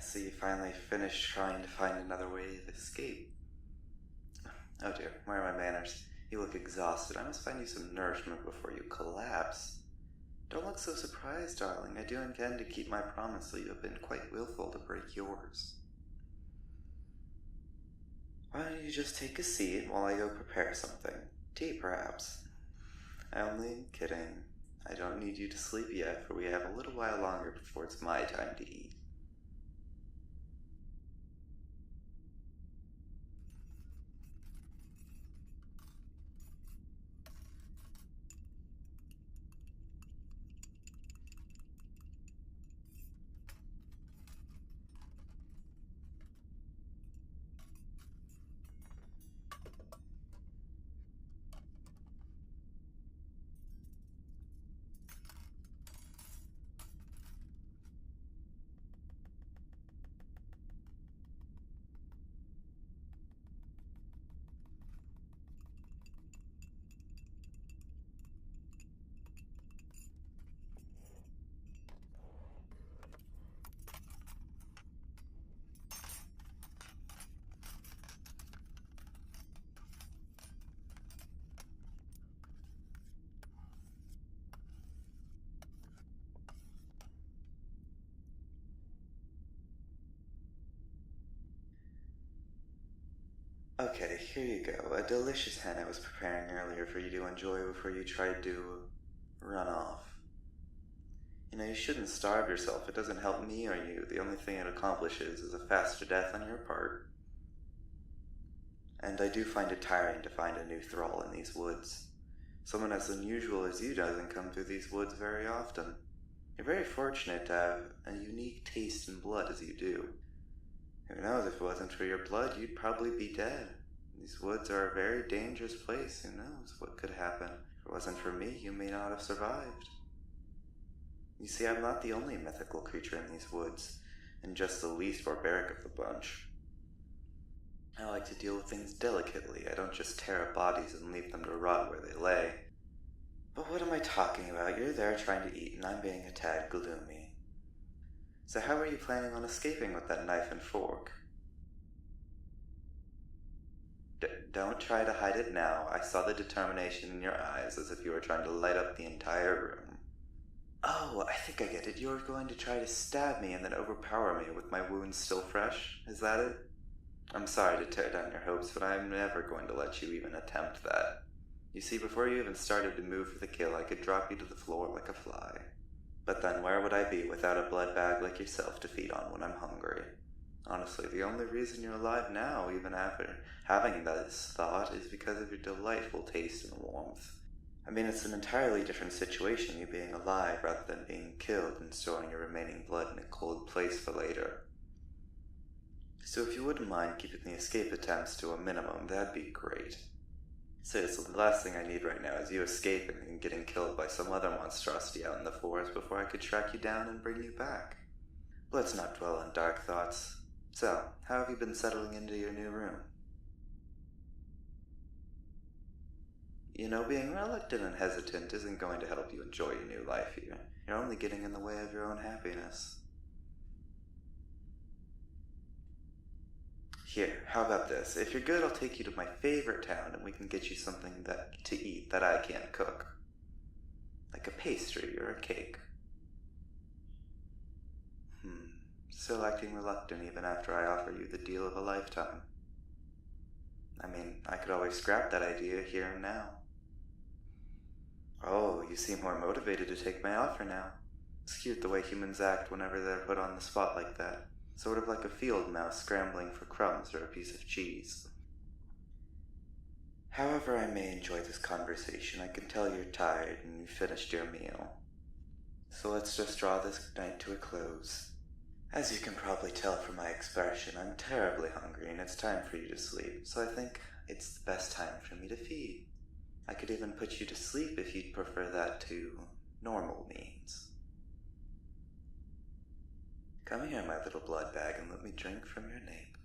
So you finally finished trying to find another way of escape. Oh dear, where are my manners? You look exhausted. I must find you some nourishment before you collapse. Don't look so surprised, darling. I do intend to keep my promise, though you have been quite willful to break yours. Why don't you just take a seat while I go prepare something? Tea, perhaps? I'm only kidding. I don't need you to sleep yet, for we have a little while longer before it's my time to eat. Okay, here you go. A delicious hen I was preparing earlier for you to enjoy before you tried to run off. You know, you shouldn't starve yourself. It doesn't help me or you. The only thing it accomplishes is a faster death on your part. And I do find it tiring to find a new thrall in these woods. Someone as unusual as you doesn't come through these woods very often. You're very fortunate to have a unique taste in blood as you do. Who knows, if it wasn't for your blood, you'd probably be dead. These woods are a very dangerous place. Who knows what could happen? If it wasn't for me, you may not have survived. You see, I'm not the only mythical creature in these woods, and just the least barbaric of the bunch. I like to deal with things delicately. I don't just tear up bodies and leave them to rot where they lay. But what am I talking about? You're there trying to eat, and I'm being a tad gloomy. So how are you planning on escaping with that knife and fork? Don't try to hide it now. I saw the determination in your eyes, as if you were trying to light up the entire room. Oh, I think I get it. You're going to try to stab me and then overpower me with my wounds still fresh? Is that it? I'm sorry to tear down your hopes, but I'm never going to let you even attempt that. You see, before you even started to move for the kill, I could drop you to the floor like a fly. But then where would I be without a blood bag like yourself to feed on when I'm hungry? Honestly, the only reason you're alive now, even after having this thought, is because of your delightful taste and warmth. I mean, it's an entirely different situation, you being alive rather than being killed and storing your remaining blood in a cold place for later. So if you wouldn't mind keeping the escape attempts to a minimum, that'd be great. Seriously, the last thing I need right now is you escaping and getting killed by some other monstrosity out in the forest before I could track you down and bring you back. Let's not dwell on dark thoughts. So, how have you been settling into your new room? You know, being reluctant and hesitant isn't going to help you enjoy your new life here. You're only getting in the way of your own happiness. Here, how about this? If you're good, I'll take you to my favorite town and we can get you something to eat that I can't cook. Like a pastry or a cake. Still acting reluctant even after I offer you the deal of a lifetime. I mean, I could always scrap that idea here and now. Oh, you seem more motivated to take my offer now. It's cute the way humans act whenever they're put on the spot like that. Sort of like a field mouse scrambling for crumbs or a piece of cheese. However I may enjoy this conversation, I can tell you're tired and you've finished your meal. So let's just draw this night to a close. As you can probably tell from my expression, I'm terribly hungry and it's time for you to sleep, so I think it's the best time for me to feed. I could even put you to sleep if you'd prefer that to normal means. Come here, my little blood bag, and let me drink from your nape.